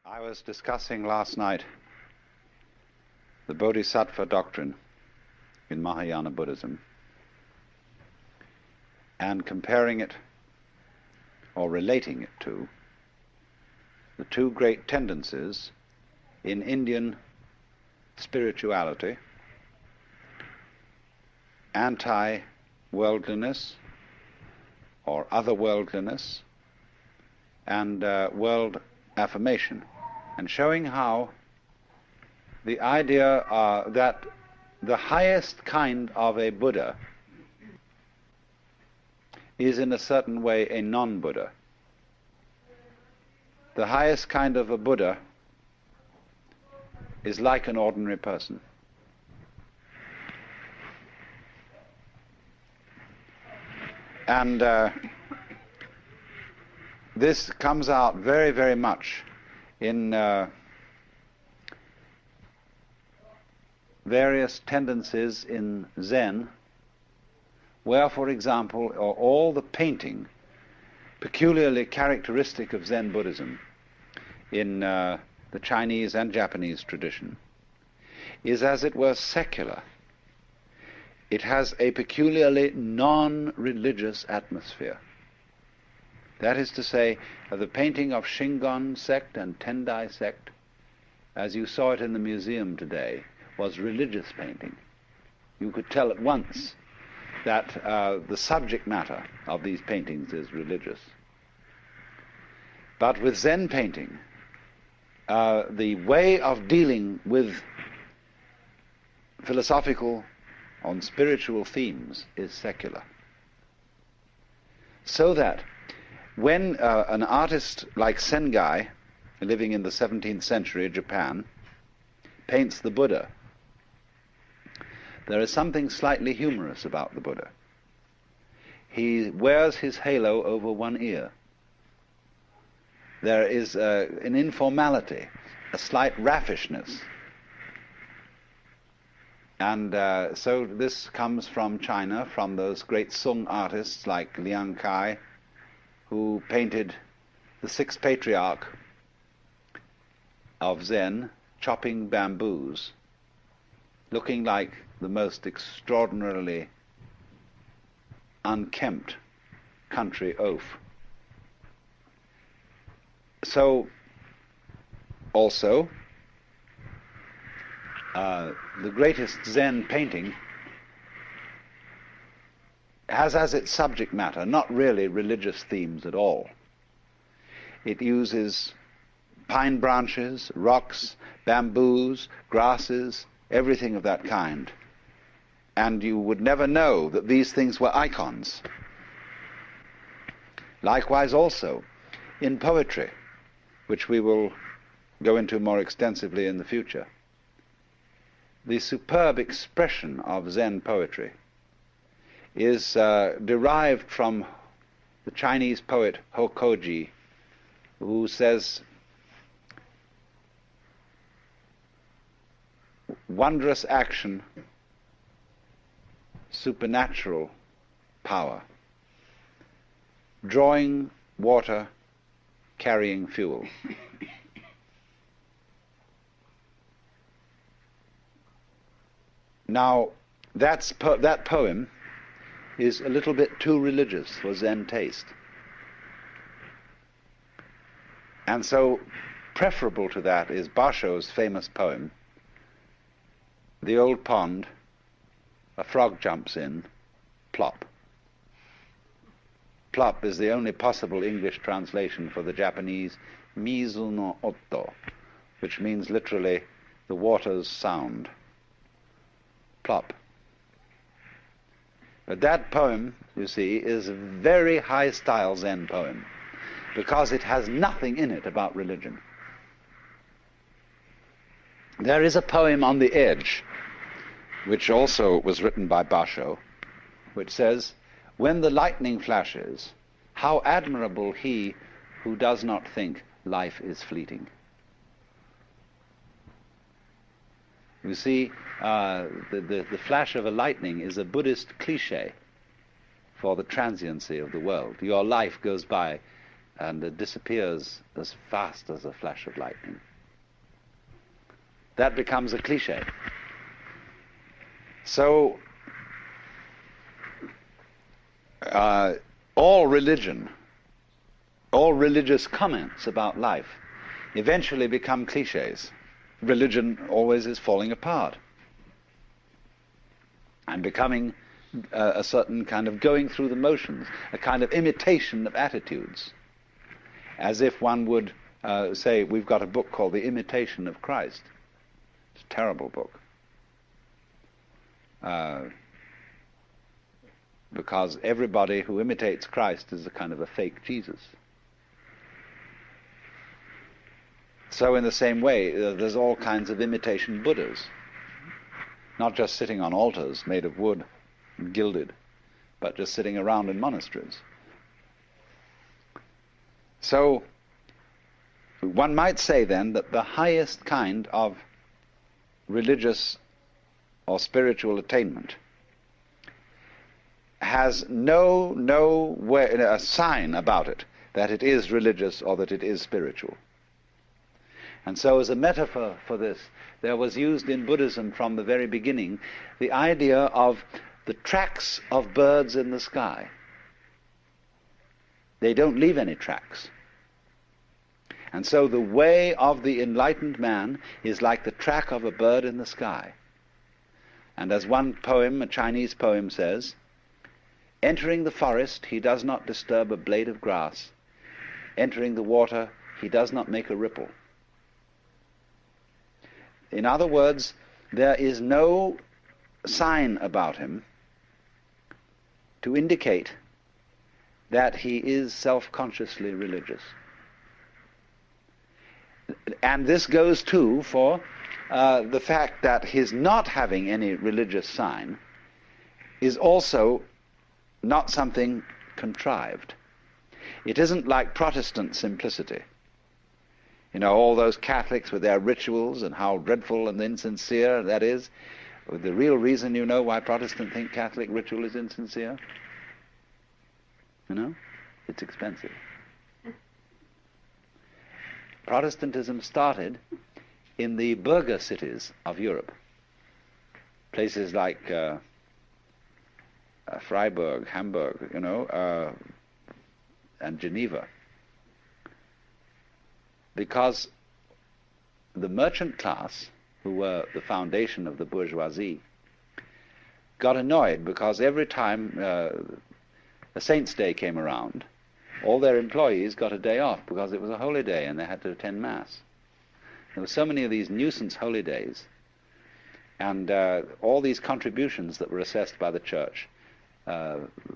I was discussing last night the Bodhisattva doctrine in Mahayana Buddhism and comparing it or relating it to the two great tendencies in Indian spirituality: anti-worldliness or otherworldliness and world affirmation, and showing how the idea that the highest kind of a Buddha is in a certain way a non-Buddha. The highest kind of a Buddha is like an ordinary person. And this comes out very, very much in various tendencies in Zen, where, for example, all the painting peculiarly characteristic of Zen Buddhism in the Chinese and Japanese tradition is, as it were, secular. It has a peculiarly non-religious atmosphere. That is to say, the painting of Shingon sect and Tendai sect, as you saw it in the museum today, was religious painting. You could tell at once that the subject matter of these paintings is religious. But with Zen painting, the way of dealing with philosophical and spiritual themes is secular. So that when an artist like Sengai, living in the 17th century Japan, paints the Buddha, there is something slightly humorous about the Buddha. He wears his halo over one ear. There is an informality, a slight raffishness. And so this comes from China, from those great Sung artists like Liang Kai, who painted the sixth patriarch of Zen chopping bamboos, looking like the most extraordinarily unkempt country oaf. So, also, the greatest Zen painting has as its subject matter not really religious themes at all. It uses pine branches, rocks, bamboos, grasses, everything of that kind. And you would never know that these things were icons. Likewise also in poetry, which we will go into more extensively in the future. The superb expression of Zen poetry is derived from the Chinese poet Hokoji, who says, "Wondrous action, supernatural power, drawing water, carrying fuel." Now, that poem is a little bit too religious for Zen taste. And so, preferable to that is Basho's famous poem, "The old pond, a frog jumps in, plop." Plop is the only possible English translation for the Japanese mizu no otto, which means literally the water's sound. Plop. But that poem, you see, is a very high-style Zen poem, because it has nothing in it about religion. There is a poem on the edge, which also was written by Basho, which says, "When the lightning flashes, how admirable he who does not think life is fleeting." You see, the flash of a lightning is a Buddhist cliche for the transiency of the world. Your life goes by and it disappears as fast as a flash of lightning. That becomes a cliche. So, all religion, all religious comments about life eventually become cliches. Religion always is falling apart and becoming a certain kind of going through the motions, a kind of imitation of attitudes, as if one would say, we've got a book called The Imitation of Christ. It's a terrible book. Because everybody who imitates Christ is a kind of a fake Jesus. So in the same way, there's all kinds of imitation Buddhas, not just sitting on altars made of wood and gilded, but just sitting around in monasteries. So one might say then that the highest kind of religious or spiritual attainment has no way, a sign about it that it is religious or that it is spiritual. And so as a metaphor for this, there was used in Buddhism from the very beginning the idea of the tracks of birds in the sky. They don't leave any tracks. And so the way of the enlightened man is like the track of a bird in the sky. And as one poem, a Chinese poem, says, entering the forest, he does not disturb a blade of grass. Entering the water, he does not make a ripple. In other words, there is no sign about him to indicate that he is self-consciously religious. And this goes too for the fact that his not having any religious sign is also not something contrived. It isn't like Protestant simplicity. You know, all those Catholics with their rituals and how dreadful and insincere that is. The real reason, you know, why Protestants think Catholic ritual is insincere? You know? It's expensive. Protestantism started in the burgher cities of Europe. Places like Freiburg, Hamburg, you know, and Geneva. Because the merchant class, who were the foundation of the bourgeoisie, got annoyed because every time a saint's day came around, all their employees got a day off because it was a holy day and they had to attend Mass. There were so many of these nuisance holy days, and all these contributions that were assessed by the church,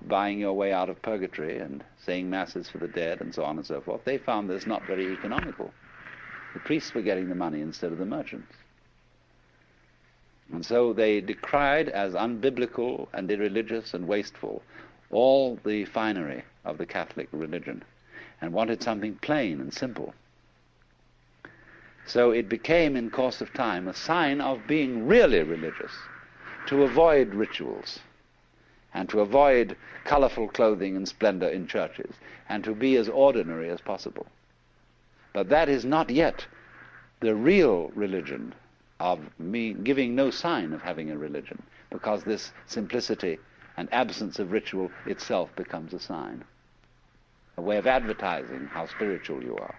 buying your way out of purgatory and saying masses for the dead and so on and so forth, they found this not very economical. The priests were getting the money instead of the merchants. And so they decried as unbiblical and irreligious and wasteful all the finery of the Catholic religion and wanted something plain and simple. So it became, in course of time, a sign of being really religious to avoid rituals and to avoid colorful clothing and splendor in churches, and to be as ordinary as possible. But that is not yet the real religion of me giving no sign of having a religion, because this simplicity and absence of ritual itself becomes a sign, a way of advertising how spiritual you are.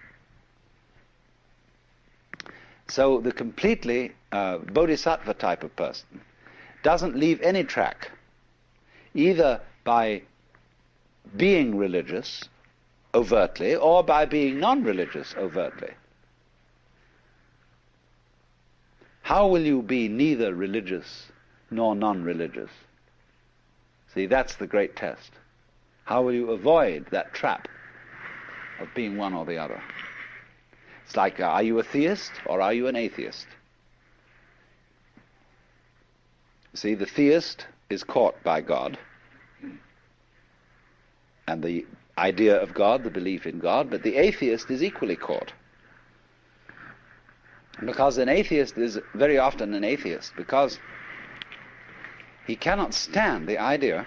So the completely bodhisattva type of person doesn't leave any track, either by being religious overtly or by being non-religious overtly. How will you be neither religious nor non-religious? See, that's the great test. How will you avoid that trap of being one or the other? It's like, are you a theist or are you an atheist? See, the theist is caught by God and the idea of God, the belief in God, but the atheist is equally caught. Because an atheist is very often an atheist because he cannot stand the idea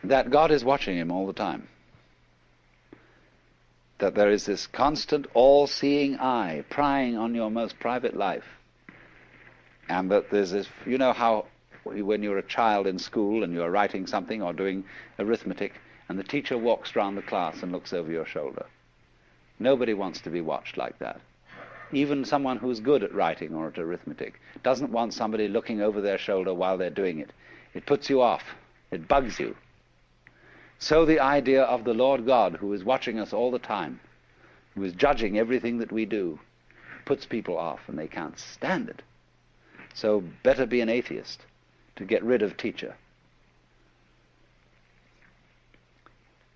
that God is watching him all the time. that there is this constant all-seeing eye prying on your most private life. And that there's this, you know how when you're a child in school and you're writing something or doing arithmetic and the teacher walks around the class and looks over your shoulder. Nobody wants to be watched like that. Even someone who's good at writing or at arithmetic doesn't want somebody looking over their shoulder while they're doing it. It puts you off. It bugs you. So the idea of the Lord God, who is watching us all the time, who is judging everything that we do, puts people off, and they can't stand it. So better be an atheist to get rid of teacher.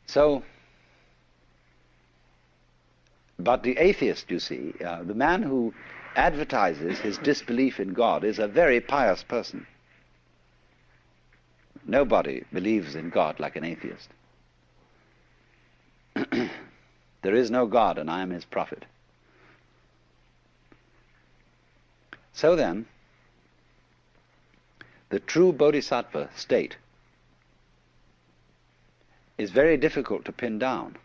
So, but the atheist, you see, the man who advertises his disbelief in God is a very pious person. Nobody believes in God like an atheist. There is no God, and I am his prophet. So then, the true bodhisattva state is very difficult to pin down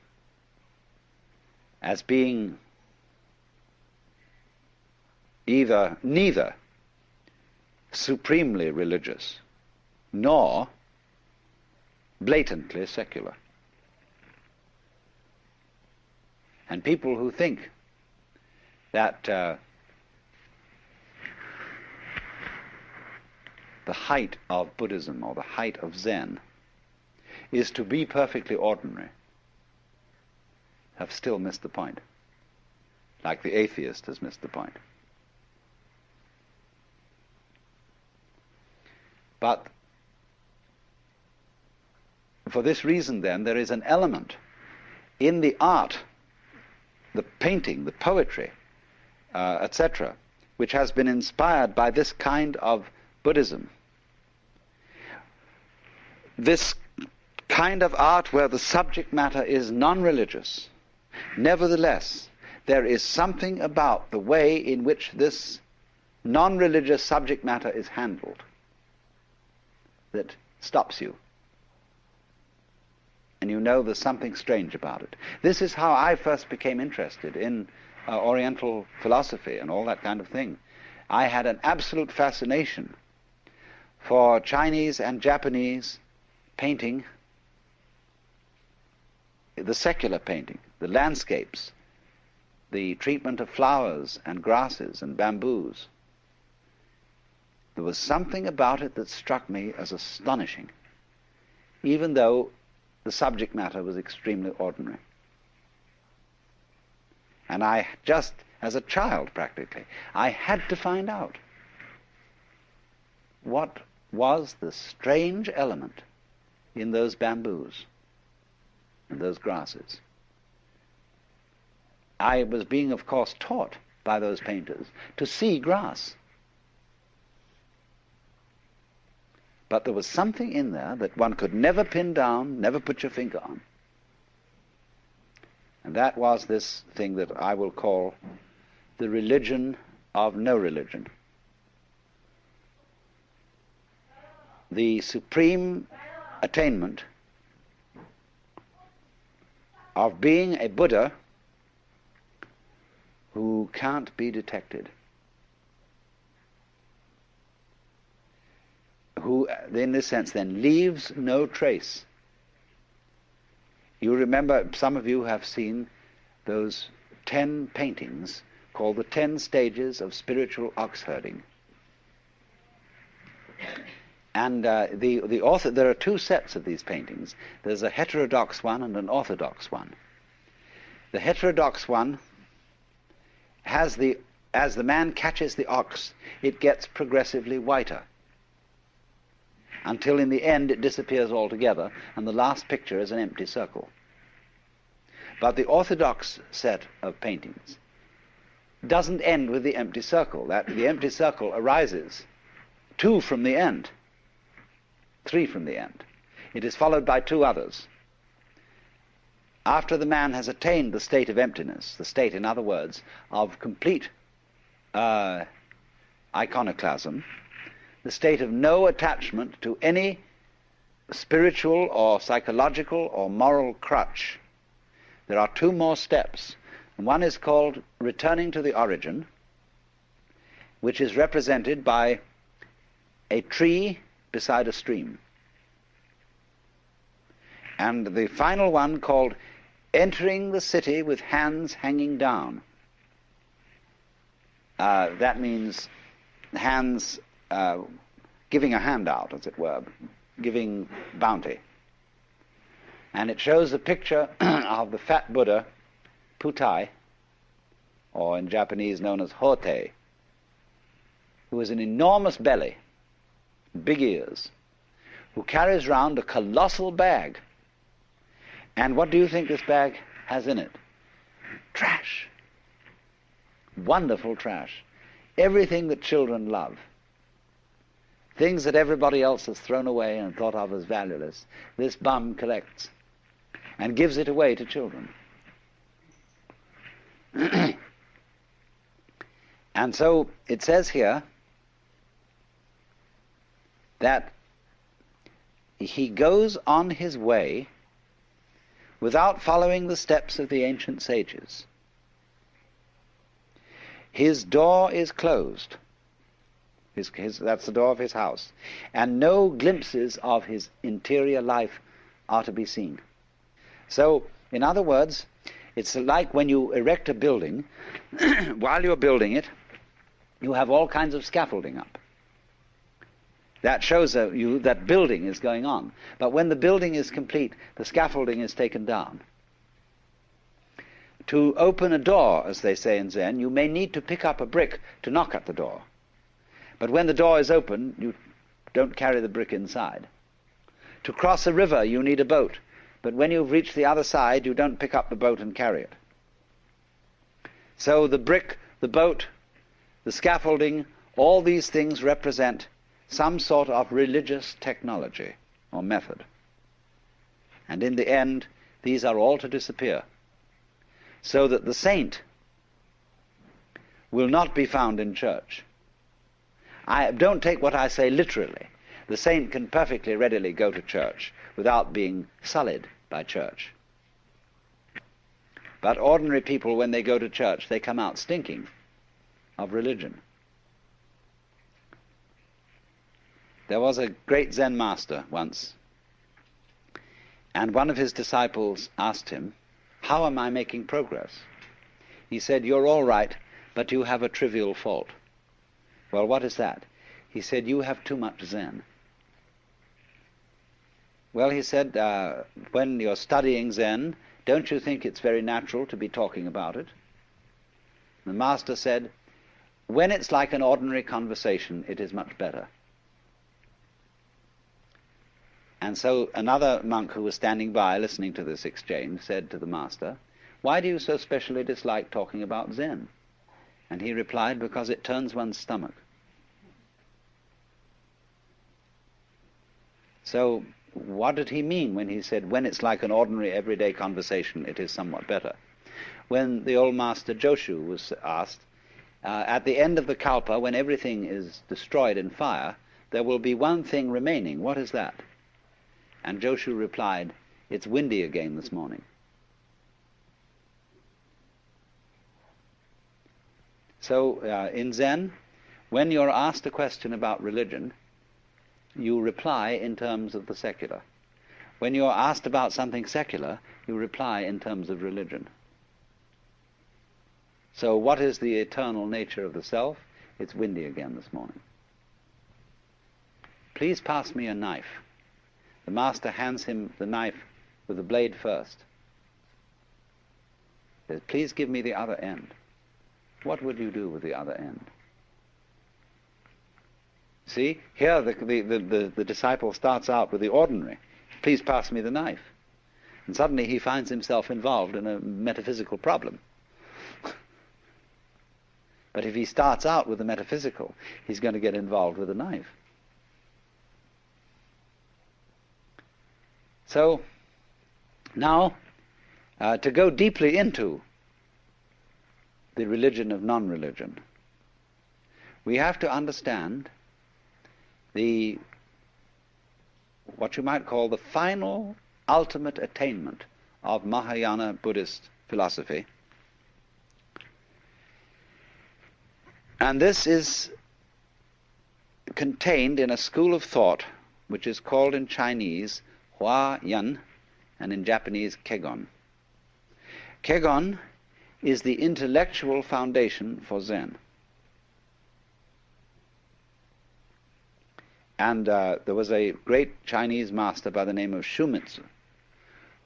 as being neither supremely religious nor blatantly secular. And people who think that the height of Buddhism or the height of Zen is to be perfectly ordinary have still missed the point, like the atheist has missed the point. But for this reason, then, there is an element in the art, the painting, the poetry, etc., which has been inspired by this kind of Buddhism. This kind of art where the subject matter is non-religious. Nevertheless, there is something about the way in which this non-religious subject matter is handled that stops you. And you know there's something strange about it. This is how I first became interested in Oriental philosophy and all that kind of thing. I had an absolute fascination for Chinese and Japanese painting, the secular painting, the landscapes, the treatment of flowers and grasses and bamboos. There was something about it that struck me as astonishing, even though the subject matter was extremely ordinary. And I just, as a child practically, I had to find out what was the strange element in those bamboos and those grasses. I was being, of course, taught by those painters to see grass. But there was something in there that one could never pin down, never put your finger on. And that was this thing that I will call the religion of no religion. The supreme attainment of being a Buddha who can't be detected, who, in this sense, then leaves no trace. You remember, some of you have seen those 10 paintings called the 10 Stages of Spiritual Ox Herding. And the author, there are two sets of these paintings. There's a heterodox one and an orthodox one. The heterodox one has as the man catches the ox, it gets progressively whiter, until in the end it disappears altogether, and the last picture is an empty circle. But the orthodox set of paintings doesn't end with the empty circle. The empty circle arises 2 from the end, 3 from the end. It is followed by 2 others. After the man has attained the state of emptiness, the state, in other words, of complete iconoclasm, the state of no attachment to any spiritual or psychological or moral crutch, there are two more steps. And one is called returning to the origin, which is represented by a tree beside a stream. And the final one called entering the city with hands hanging down. That means hands giving a handout, as it were, giving bounty. And it shows a picture of the fat Buddha, Putai, or in Japanese known as Hote, who has an enormous belly, big ears, who carries round a colossal bag. And what do you think this bag has in it? Trash. Wonderful trash. Everything that children love. Things that everybody else has thrown away and thought of as valueless, this bum collects and gives it away to children. And so it says here that he goes on his way without following the steps of the ancient sages. His door is closed. That's the door of his house. And no glimpses of his interior life are to be seen. So, in other words, it's like when you erect a building, while you're building it, you have all kinds of scaffolding up. That shows you that building is going on. But when the building is complete, the scaffolding is taken down. To open a door, as they say in Zen, you may need to pick up a brick to knock at the door. But when the door is open, you don't carry the brick inside. To cross a river, you need a boat. But when you've reached the other side, you don't pick up the boat and carry it. So the brick, the boat, the scaffolding, all these things represent some sort of religious technology or method. And in the end, these are all to disappear, so that the saint will not be found in church. I don't take what I say literally. The saint can perfectly readily go to church without being sullied by church. But ordinary people, when they go to church, they come out stinking of religion. There was a great Zen master once, and one of his disciples asked him, "How am I making progress?" He said, "You're all right, but you have a trivial fault." "Well, what is that?" He said, "You have too much Zen." Well, he said, when you're studying Zen, don't you think it's very natural to be talking about it? The master said, "When it's like an ordinary conversation, it is much better." And so another monk who was standing by listening to this exchange said to the master, "Why do you so specially dislike talking about Zen?" And he replied, "Because it turns one's stomach." So what did he mean when he said, when it's like an ordinary everyday conversation, it is somewhat better? When the old master Joshu was asked, at the end of the kalpa, when everything is destroyed in fire, there will be one thing remaining. What is that? And Joshu replied, "It's windy again this morning." So in Zen, when you're asked a question about religion, you reply in terms of the secular. When you're asked about something secular, you reply in terms of religion. So what is the eternal nature of the self? It's windy again this morning. "Please pass me a knife." The master hands him the knife with the blade first. He says, "Please give me the other end." What would you do with the other end? See, here the disciple starts out with the ordinary. "Please pass me the knife." And suddenly he finds himself involved in a metaphysical problem. But if he starts out with the metaphysical, he's going to get involved with the knife. So, now, to go deeply into the religion of non-religion, we have to understand what you might call the final ultimate attainment of Mahayana Buddhist philosophy. And this is contained in a school of thought which is called in Chinese Hua Yan and in Japanese Kegon. Kegon is the intellectual foundation for Zen. And there was a great Chinese master by the name of Shumitsu,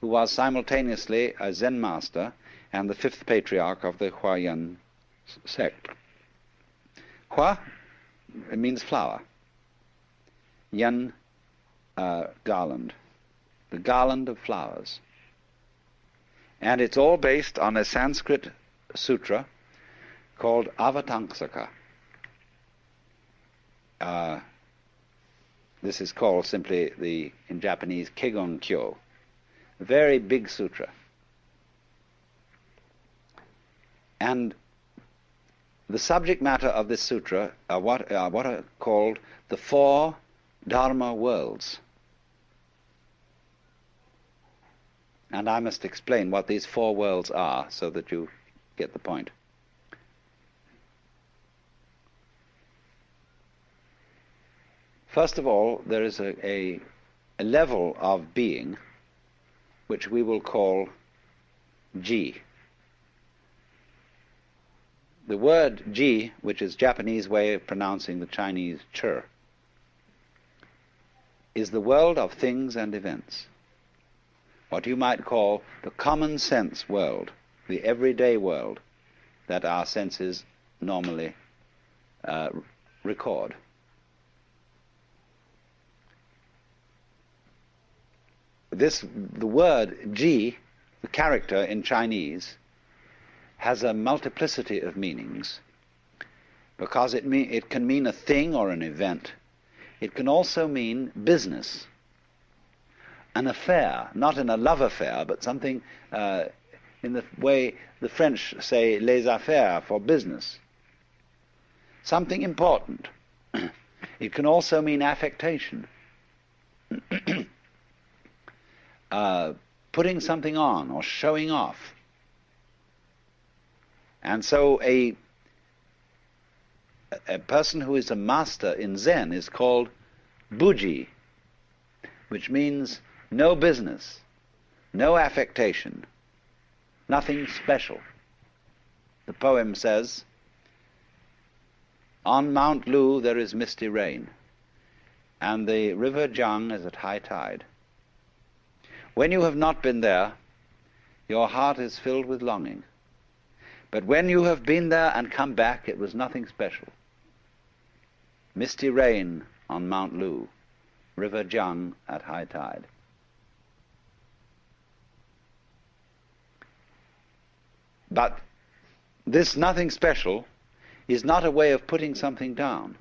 who was simultaneously a Zen master and the fifth patriarch of the Huayan sect. Hua, it means flower. Yan, garland. The garland of flowers. And it's all based on a Sanskrit sutra called Avatamsaka. This is called simply, in Japanese, Kegon Kyo. A very big sutra. And the subject matter of this sutra are what are called the four Dharma worlds. And I must explain what these four worlds are so that you get the point. First of all, there is a level of being which we will call Ji. The word Ji, which is Japanese way of pronouncing the Chinese Chur, is the world of things and events. What you might call the common sense world, the everyday world that our senses normally record. The word Ji, the character in Chinese, has a multiplicity of meanings because it can mean a thing or an event. It can also mean business, an affair, not in a love affair, but something in the way the French say les affaires, for business. Something important. It can also mean affectation. Putting something on or showing off. And so a person who is a master in Zen is called Buji, which means no business, no affectation, nothing special. The poem says, "On Mount Lu there is misty rain, and the river Jiang is at high tide. When you have not been there, your heart is filled with longing. But when you have been there and come back, it was nothing special. Misty rain on Mount Lu, river Jiang at high tide." But this nothing special is not a way of putting something down.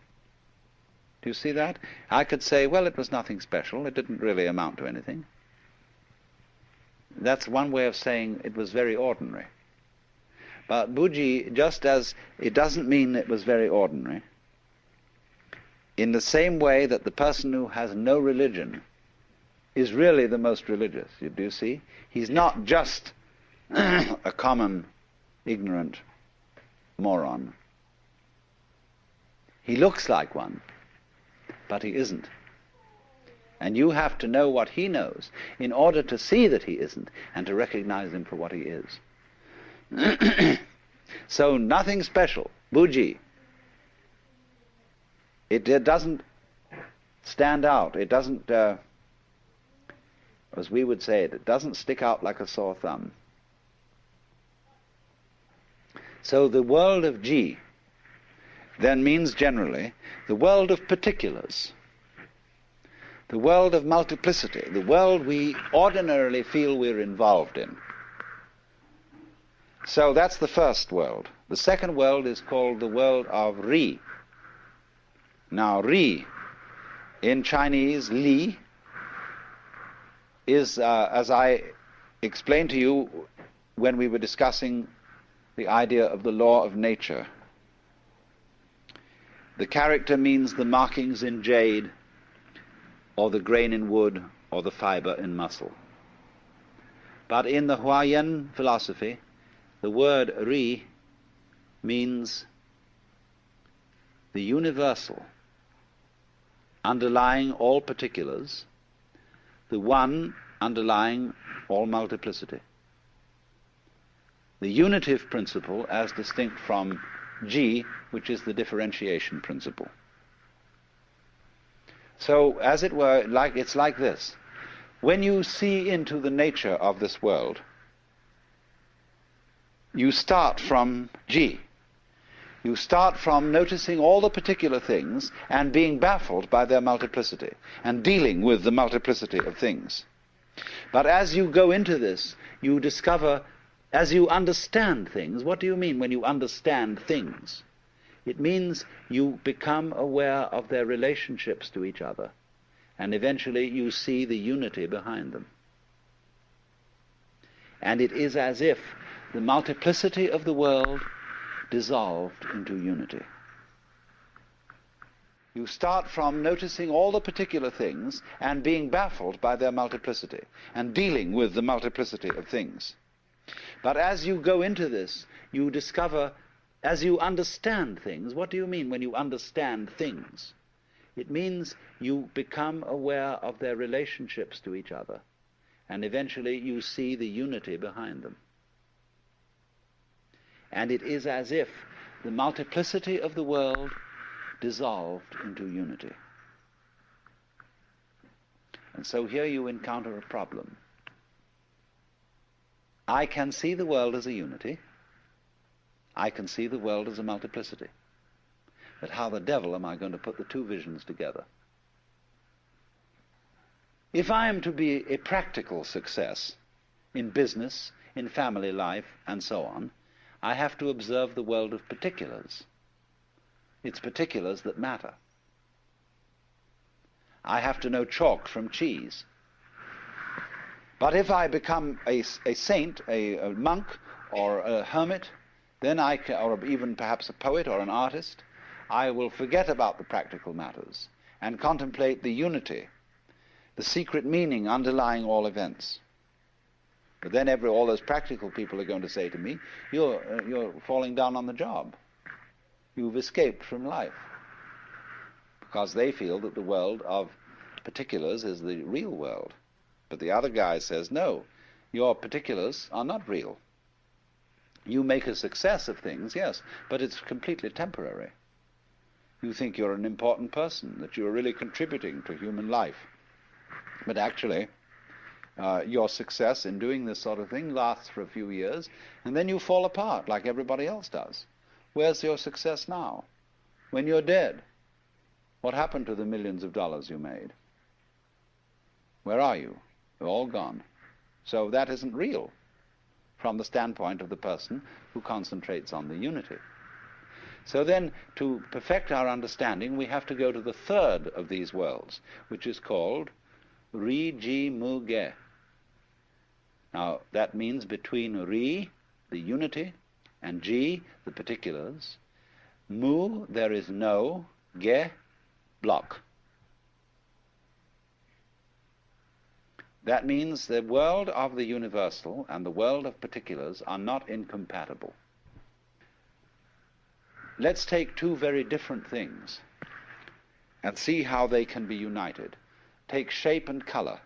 Do you see that? I could say, well, it was nothing special. It didn't really amount to anything. That's one way of saying it was very ordinary. But Buji, just as it doesn't mean it was very ordinary, in the same way that the person who has no religion is really the most religious, you do see? He's not just a common, ignorant moron. He looks like one, but he isn't. And you have to know what he knows in order to see that he isn't and to recognize him for what he is. So nothing special, Buji. It doesn't stand out. It doesn't, as we would say it doesn't stick out like a sore thumb. So the world of Ji then means generally the world of particulars, the world of multiplicity, the world we ordinarily feel we're involved in. So that's the first world. The second world is called the world of Ri. Now Ri, in Chinese, Li, is, as I explained to you when we were discussing the idea of the law of nature, the character means the markings in jade, or the grain in wood, or the fiber in muscle. But in the Huayan philosophy, the word ri means the universal, underlying all particulars, the one underlying all multiplicity. The unitive principle as distinct from G, which is the differentiation principle. So, as it were, it's like this. When you see into the nature of this world, you start from G. You start from noticing all the particular things and being baffled by their multiplicity and dealing with the multiplicity of things. But as you go into this, you discover, as you understand things, what do you mean when you understand things? It means you become aware of their relationships to each other, and eventually you see the unity behind them. And it is as if the multiplicity of the world dissolved into unity. You start from noticing all the particular things and being baffled by their multiplicity and dealing with the multiplicity of things. But as you go into this, you discover, as you understand things, what do you mean when you understand things? It means you become aware of their relationships to each other, and eventually you see the unity behind them. And it is as if the multiplicity of the world dissolved into unity. And so here you encounter a problem. I can see the world as a unity. I can see the world as a multiplicity. But how the devil am I going to put the two visions together? If I am to be a practical success in business, in family life, and so on, I have to observe the world of particulars. It's particulars that matter. I have to know chalk from cheese. But if I become a saint, a monk, or a hermit, then or even perhaps a poet or an artist, I will forget about the practical matters and contemplate the unity, the secret meaning underlying all events. But then all those practical people are going to say to me, you're falling down on the job. You've escaped from life. Because they feel that the world of particulars is the real world. But the other guy says, no, your particulars are not real. You make a success of things, yes, but it's completely temporary. You think you're an important person, that you're really contributing to human life. But actually, your success in doing this sort of thing lasts for a few years, and then you fall apart like everybody else does. Where's your success now? When you're dead, what happened to the millions of dollars you made? Where are you? They're all gone. So that isn't real from the standpoint of the person who concentrates on the unity. So then, to perfect our understanding, we have to go to the third of these worlds, which is called Ri Ji Mu Ge. Now, that means between Ri, the unity, and Ji, the particulars, Mu, there is no, Ge, block. That means the world of the universal and the world of particulars are not incompatible. Let's take two very different things and see how they can be united. Take shape and color.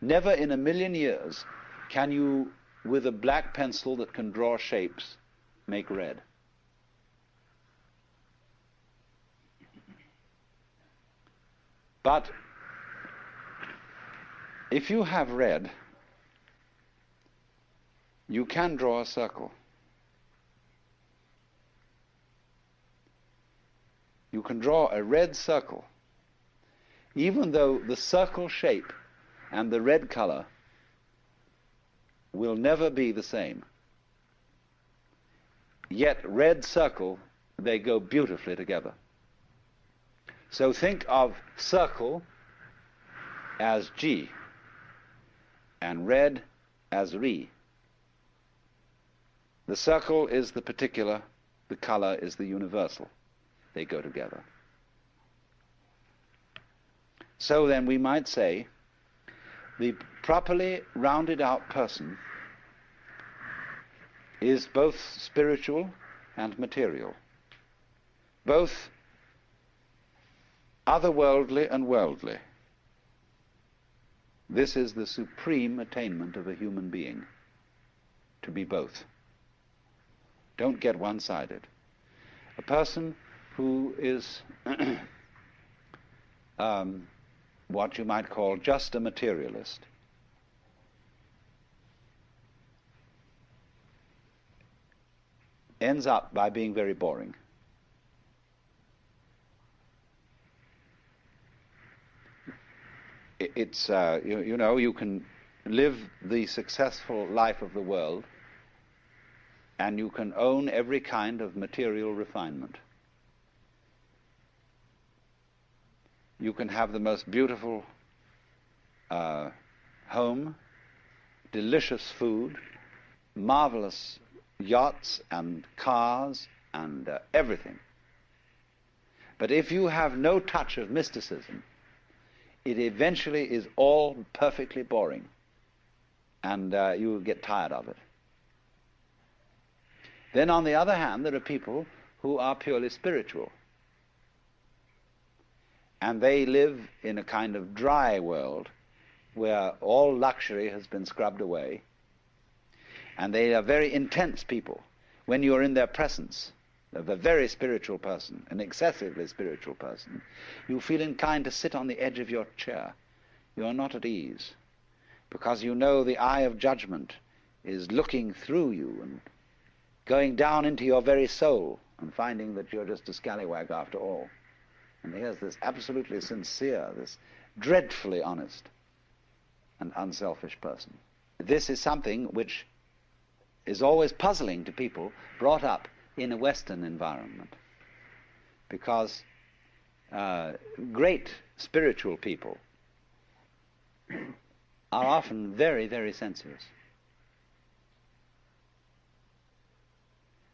Never in a million years can you, with a black pencil that can draw shapes, make red. But if you have red, you can draw a circle. You can draw a red circle, even though the circle shape and the red color will never be the same. Yet red circle, they go beautifully together. So think of circle as G and red as Ri. The circle is the particular, the color is the universal. They go together. So then we might say The properly rounded out person is both spiritual and material, both otherworldly and worldly. This is the supreme attainment of a human being, to be both. Don't get one-sided. A person who is what you might call just a materialist ends up by being very boring. It's you know, you can live the successful life of the world and you can own every kind of material refinement. You can have the most beautiful home, delicious food, marvelous yachts and cars and everything. But if you have no touch of mysticism, it eventually is all perfectly boring, and you will get tired of it. Then on the other hand, there are people who are purely spiritual, and they live in a kind of dry world where all luxury has been scrubbed away, and they are very intense people. When you are in their presence of a very spiritual person, an excessively spiritual person, you feel inclined to sit on the edge of your chair. You are not at ease, because you know the eye of judgment is looking through you and going down into your very soul and finding that you're just a scallywag after all. And here's this absolutely sincere, this dreadfully honest and unselfish person. This is something which is always puzzling to people brought up in a Western environment, because great spiritual people are often very, very sensuous,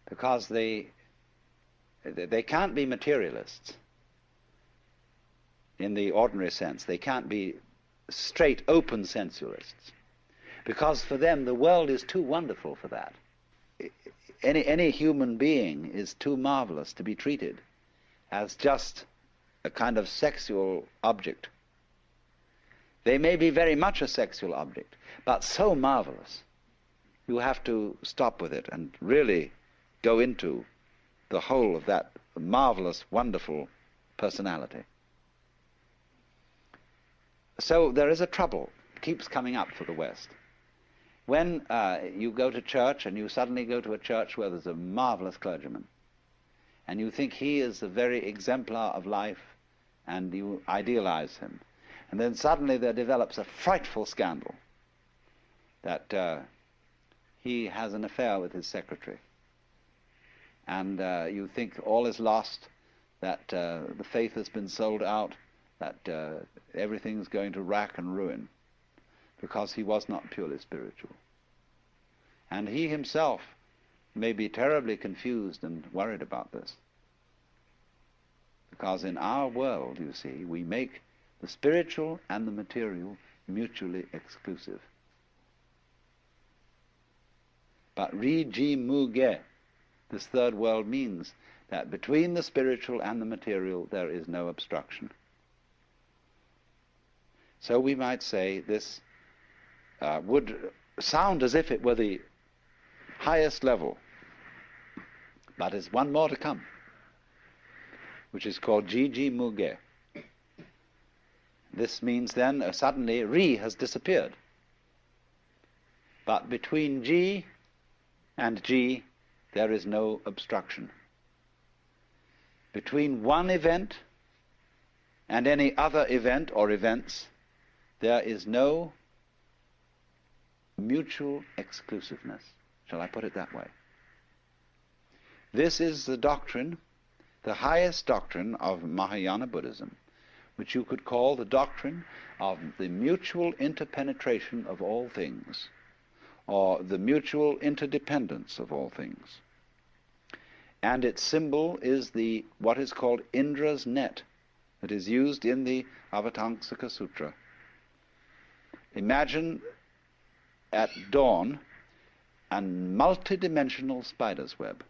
because they can't be materialists in the ordinary sense. They can't be straight, open sensualists, because for them the world is too wonderful for that. Any human being is too marvelous to be treated as just a kind of sexual object. They may be very much a sexual object, but so marvelous, you have to stop with it and really go into the whole of that marvelous, wonderful personality. So there is a trouble, keeps coming up for the West. When you go to church and you suddenly go to a church where there's a marvelous clergyman, and you think he is the very exemplar of life, and you idealize him, and then suddenly there develops a frightful scandal that he has an affair with his secretary, and you think all is lost, that the faith has been sold out, that everything's going to rack and ruin, because he was not purely spiritual. And he himself may be terribly confused and worried about this, because in our world, you see, we make the spiritual and the material mutually exclusive. But ri-ji mu-ge, this third world, means that between the spiritual and the material there is no obstruction. So we might say this would sound as if it were the highest level, but there's one more to come, which is called ji-ji mu-ge. This means then suddenly ri has disappeared, but between ji and ji there is no obstruction. Between one event and any other event or events there is no mutual exclusiveness. Shall I put it that way? This is the doctrine, the highest doctrine of Mahayana Buddhism, which you could call the doctrine of the mutual interpenetration of all things, or the mutual interdependence of all things. And its symbol is what is called Indra's net, that is used in the Avatamsaka Sutra. Imagine at dawn a multidimensional spider's web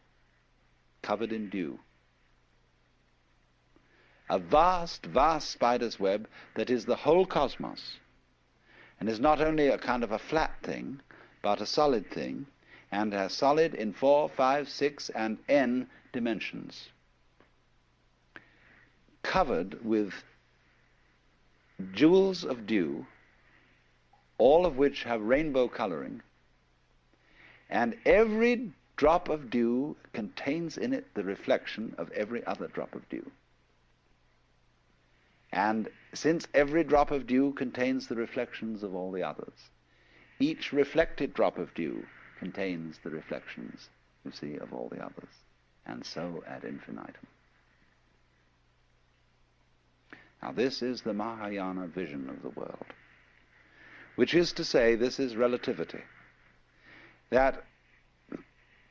covered in dew. A vast, vast spider's web that is the whole cosmos, and is not only a kind of a flat thing, but a solid thing, and a solid in 4, 5, 6, and n dimensions, covered with jewels of dew, all of which have rainbow coloring, and every drop of dew contains in it the reflection of every other drop of dew. And since every drop of dew contains the reflections of all the others, each reflected drop of dew contains the reflections, you see, of all the others, and so ad infinitum. Now this is the Mahayana vision of the world, which is to say, this is relativity, that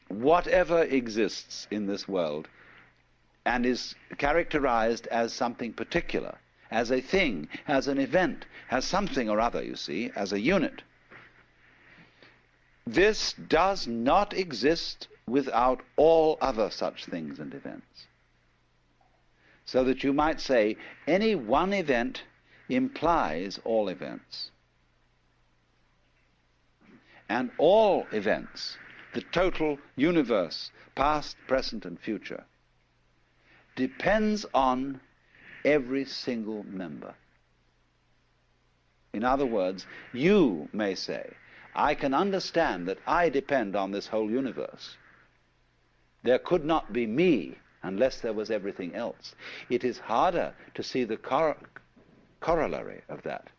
whatever exists in this world and is characterized as something particular, as a thing, as an event, as something or other, you see, as a unit, this does not exist without all other such things and events. So that you might say any one event implies all events. And all events, the total universe, past, present, and future, depends on every single member. In other words, you may say, I can understand that I depend on this whole universe. There could not be me unless there was everything else. It is harder to see the corollary of that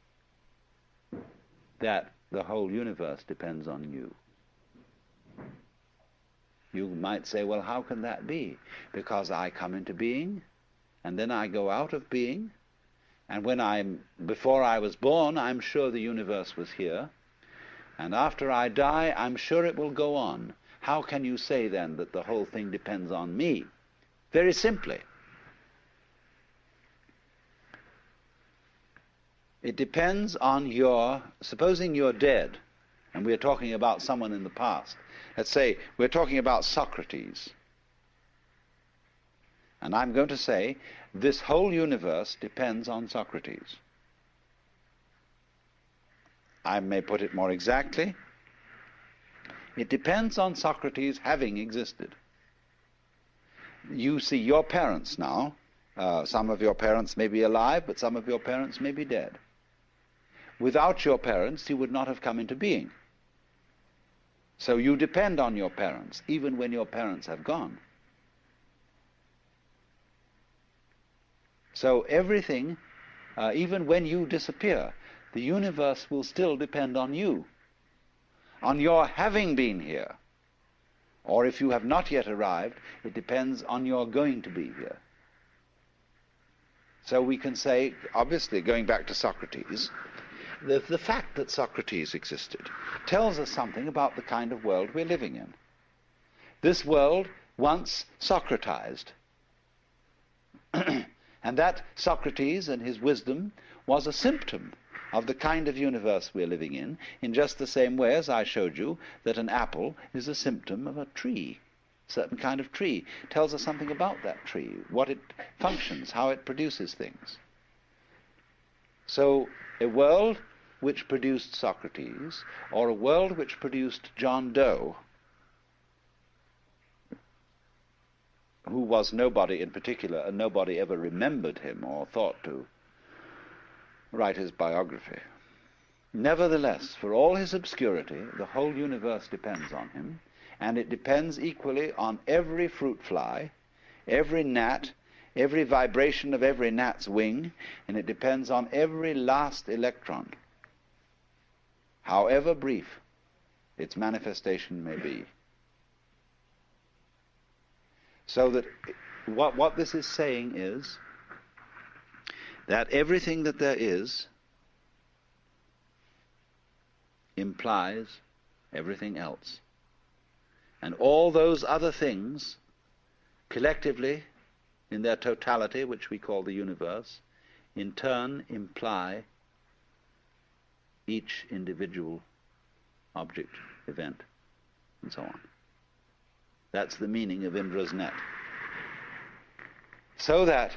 the whole universe depends on you. You might say, well, how can that be? Because I come into being, and then I go out of being, and before I was born, I'm sure the universe was here, and after I die, I'm sure it will go on. How can you say then that the whole thing depends on me? Very simply, it depends on supposing you're dead, and we're talking about someone in the past. Let's say we're talking about Socrates. And I'm going to say, this whole universe depends on Socrates. I may put it more exactly. It depends on Socrates having existed. You see your parents now. Some of your parents may be alive, but some of your parents may be dead. Without your parents, you would not have come into being. So you depend on your parents, even when your parents have gone. So everything, even when you disappear, the universe will still depend on you, on your having been here. Or if you have not yet arrived, it depends on your going to be here. So we can say, obviously, going back to Socrates, the fact that Socrates existed tells us something about the kind of world we're living in. This world once Socratized. And that Socrates and his wisdom was a symptom of the kind of universe we're living in just the same way as I showed you that an apple is a symptom of a tree. A certain kind of tree tells us something about that tree, what it functions, how it produces things. So a world which produced Socrates, or a world which produced John Doe, who was nobody in particular, and nobody ever remembered him or thought to write his biography. Nevertheless, for all his obscurity, the whole universe depends on him, and it depends equally on every fruit fly, every gnat, every vibration of every gnat's wing, and it depends on every last electron, however brief its manifestation may be. So that what this is saying is that everything that there is implies everything else. And all those other things, collectively, in their totality, which we call the universe, in turn imply each individual object, event, and so on. That's the meaning of Indra's net. So that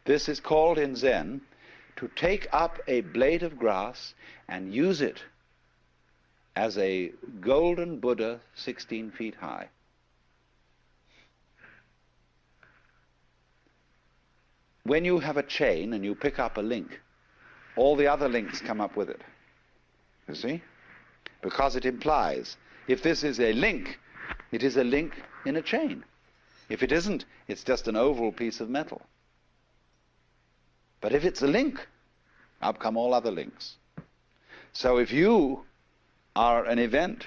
this is called in Zen to take up a blade of grass and use it as a golden Buddha 16 feet high. When you have a chain and you pick up a link, all the other links come up with it. You see? Because it implies, if this is a link, it is a link in a chain. If it isn't, it's just an oval piece of metal. But if it's a link, up come all other links. So if you are an event,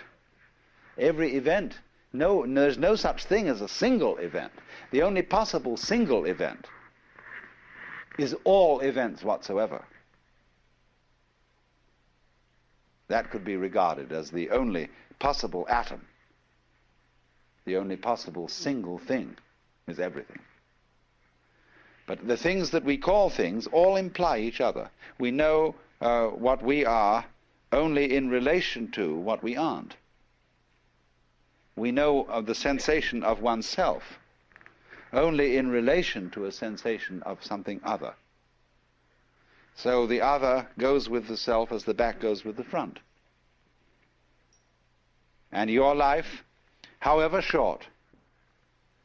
every event, there's no such thing as a single event. The only possible single event is all events whatsoever. That could be regarded as the only possible atom. The only possible single thing is everything. But the things that we call things all imply each other. We know what we are only in relation to what we aren't. We know of the sensation of oneself only in relation to a sensation of something other. So the other goes with the self as the back goes with the front. And your life, however short,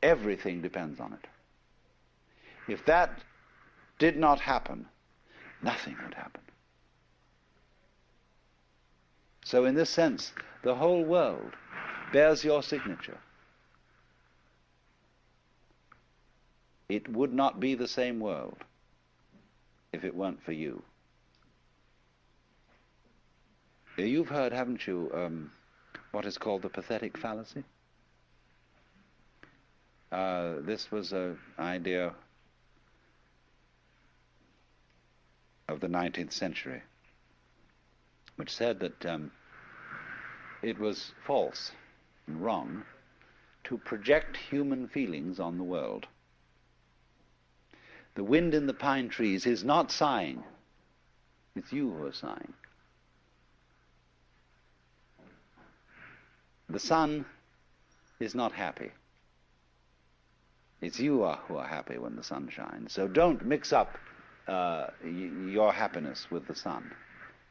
everything depends on it. If that did not happen, nothing would happen. So in this sense, the whole world bears your signature. It would not be the same world if it weren't for you. You've heard, haven't you, what is called the pathetic fallacy? This was an idea of the 19th century, which said that it was false and wrong to project human feelings on the world. The wind in the pine trees is not sighing. It's you who are sighing. The sun is not happy. It's you who are happy when the sun shines. So don't mix up your happiness with the sun.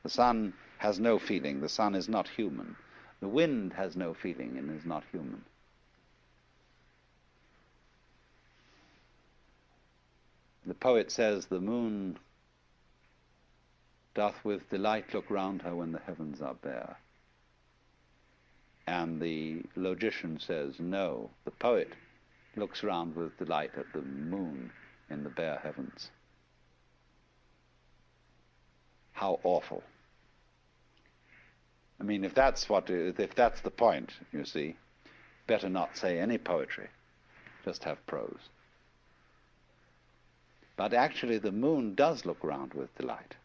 The sun has no feeling. The sun is not human. The wind has no feeling and is not human. The poet says, the moon doth with delight look round her when the heavens are bare. And the logician says, no, the poet looks round with delight at the moon in the bare heavens. How awful. I mean, if that's the point, you see, better not say any poetry, just have prose. But actually the moon does look round with delight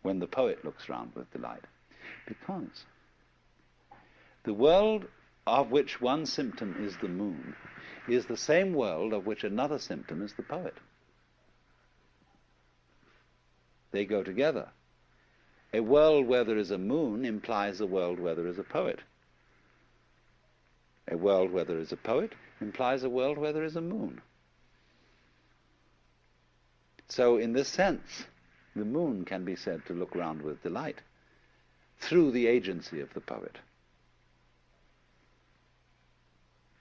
when the poet looks round with delight, because the world of which one symptom is the moon is the same world of which another symptom is the poet. They go together. A world where there is a moon implies a world where there is a poet. A world where there is a poet implies a world where there is a moon. So in this sense, the moon can be said to look round with delight through the agency of the poet.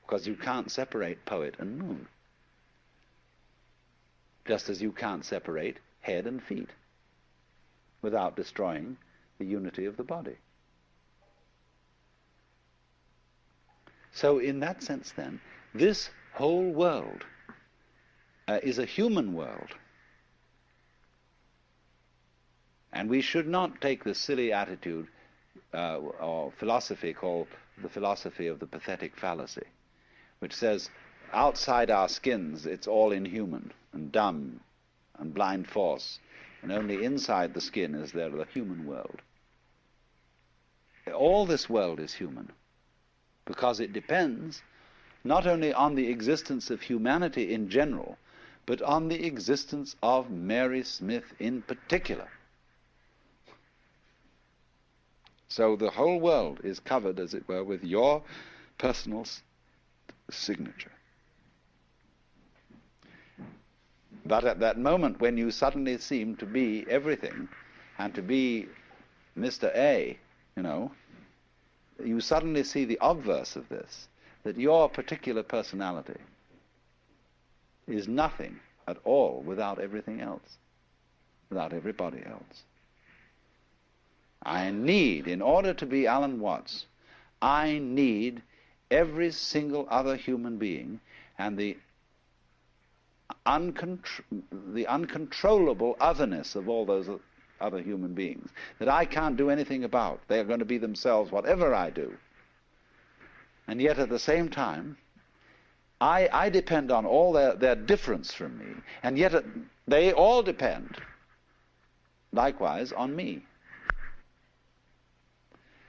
Because you can't separate poet and moon, just as you can't separate head and feet without destroying the unity of the body. So in that sense then, this whole world is a human world. And we should not take the silly attitude or philosophy called the philosophy of the pathetic fallacy, which says outside our skins it's all inhuman and dumb and blind force, and only inside the skin is there the human world. All this world is human, because it depends not only on the existence of humanity in general, but on the existence of Mary Smith in particular. So the whole world is covered, as it were, with your personal signature. But at that moment when you suddenly seem to be everything, and to be Mr. A, you suddenly see the obverse of this, that your particular personality is nothing at all without everything else, without everybody else. I need, in order to be Alan Watts, I need every single other human being and the uncontrollable otherness of all those other human beings that I can't do anything about. They are going to be themselves whatever I do. And yet at the same time, I depend on all their difference from me, and yet they all depend likewise on me.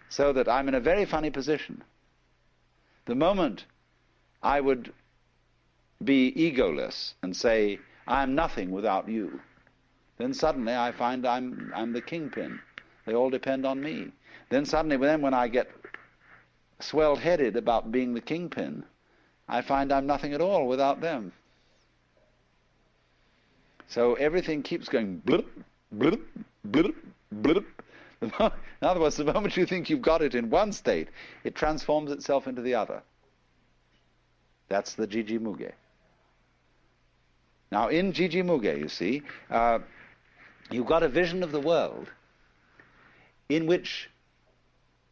So that I'm in a very funny position. The moment I would be egoless and say, I'm nothing without you, then suddenly I find I'm the kingpin. They all depend on me. Then suddenly, when I get swelled-headed about being the kingpin, I find I'm nothing at all without them. So everything keeps going blip, blip, blip, blip. In other words, the moment you think you've got it in one state, it transforms itself into the other. That's the Jiji Muge. Now, in Jiji Muge, you see, you've got a vision of the world in which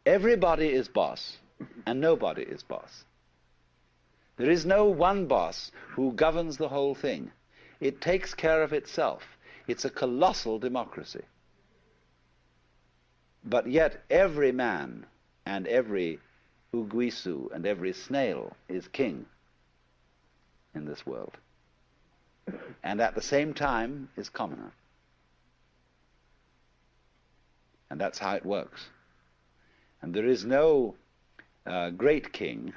everybody is boss and nobody is boss. There is no one boss who governs the whole thing. It takes care of itself. It's a colossal democracy. But yet every man and every uguisu and every snail is king in this world. And at the same time is commoner. And that's how it works. And there is no great king,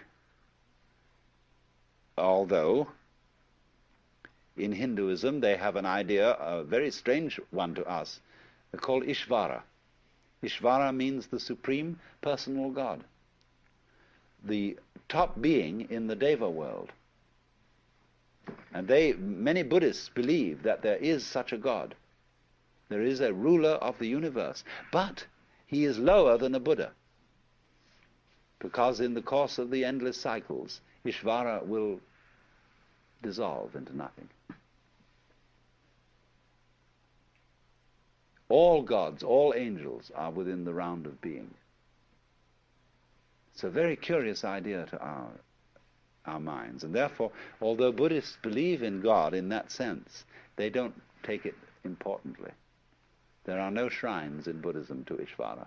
although in Hinduism they have an idea, a very strange one to us, called Ishvara. Ishvara means the supreme personal God, the top being in the Deva world. And many Buddhists believe that there is such a God. There is a ruler of the universe, but he is lower than a Buddha, because in the course of the endless cycles, Ishvara will dissolve into nothing. All gods, all angels are within the round of being. It's a very curious idea to our minds, and therefore, although Buddhists believe in God in that sense, they don't take it importantly. There are no shrines in Buddhism to Ishvara.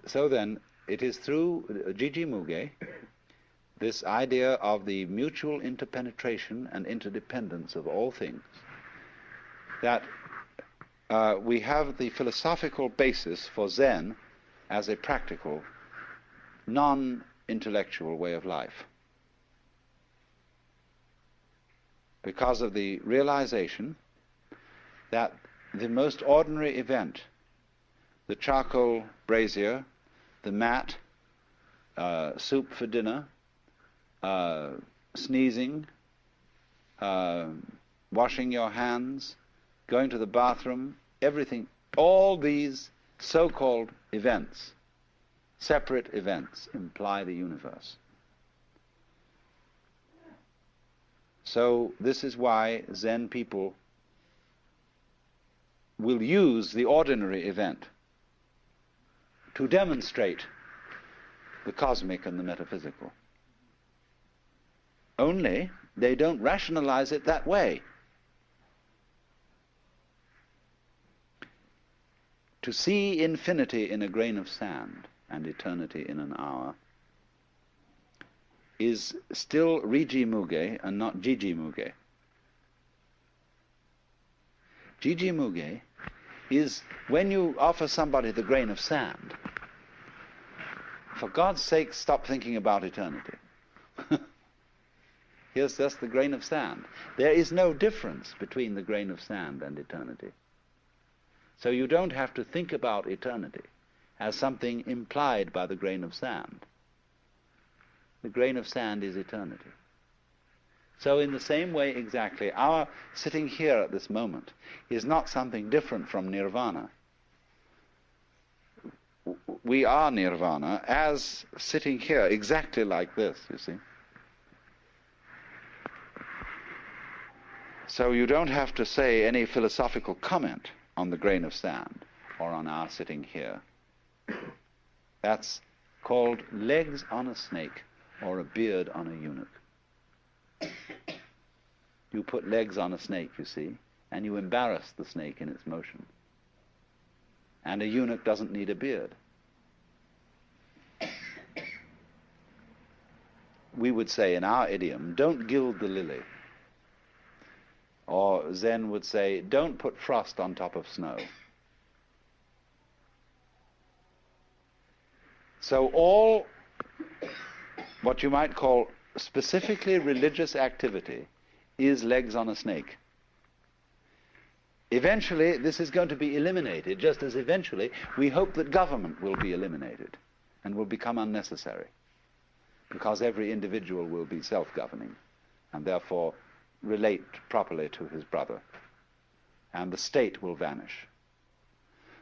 So then, it is through Jiji Muge, this idea of the mutual interpenetration and interdependence of all things, that we have the philosophical basis for Zen as a practical, non-intellectual way of life. Because of the realization that the most ordinary event, the charcoal brazier, the mat, soup for dinner, sneezing, washing your hands, going to the bathroom, everything, all these so-called events, separate events, imply the universe. So this is why Zen people will use the ordinary event to demonstrate the cosmic and the metaphysical. Only they don't rationalize it that way. To see infinity in a grain of sand and eternity in an hour is still Riji Muge and not Jiji Muge. Jiji Muge is when you offer somebody the grain of sand, for God's sake, stop thinking about eternity. Here's just the grain of sand. There is no difference between the grain of sand and eternity. So you don't have to think about eternity as something implied by the grain of sand. The grain of sand is eternity. So in the same way exactly, our sitting here at this moment is not something different from nirvana. We are nirvana as sitting here exactly like this, you see. So you don't have to say any philosophical comment on the grain of sand or on our sitting here. That's called legs on a snake or a beard on a eunuch. You put legs on a snake, you see, and you embarrass the snake in its motion. And a eunuch doesn't need a beard. We would say in our idiom, don't gild the lily. Or Zen would say, don't put frost on top of snow. So all what you might call specifically religious activity is legs on a snake. Eventually, this is going to be eliminated, just as eventually we hope that government will be eliminated and will become unnecessary, because every individual will be self-governing and therefore relate properly to his brother, and the state will vanish.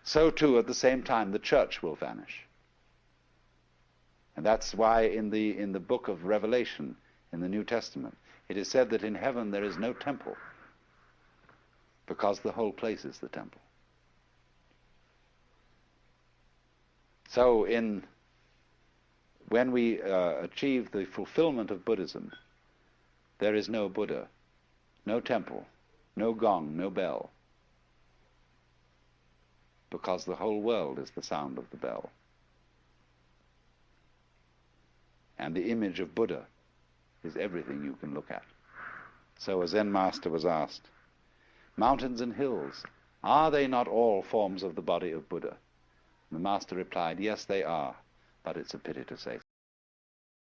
So too, at the same time, the church will vanish. And that's why in the book of Revelation, in the New Testament, it is said that in heaven there is no temple, because the whole place is the temple. So when we achieve the fulfillment of Buddhism, there is no Buddha, no temple, no gong, no bell, because the whole world is the sound of the bell. And the image of Buddha is everything you can look at. So a Zen master was asked, mountains and hills, are they not all forms of the body of Buddha? And the master replied, yes, they are, but it's a pity to say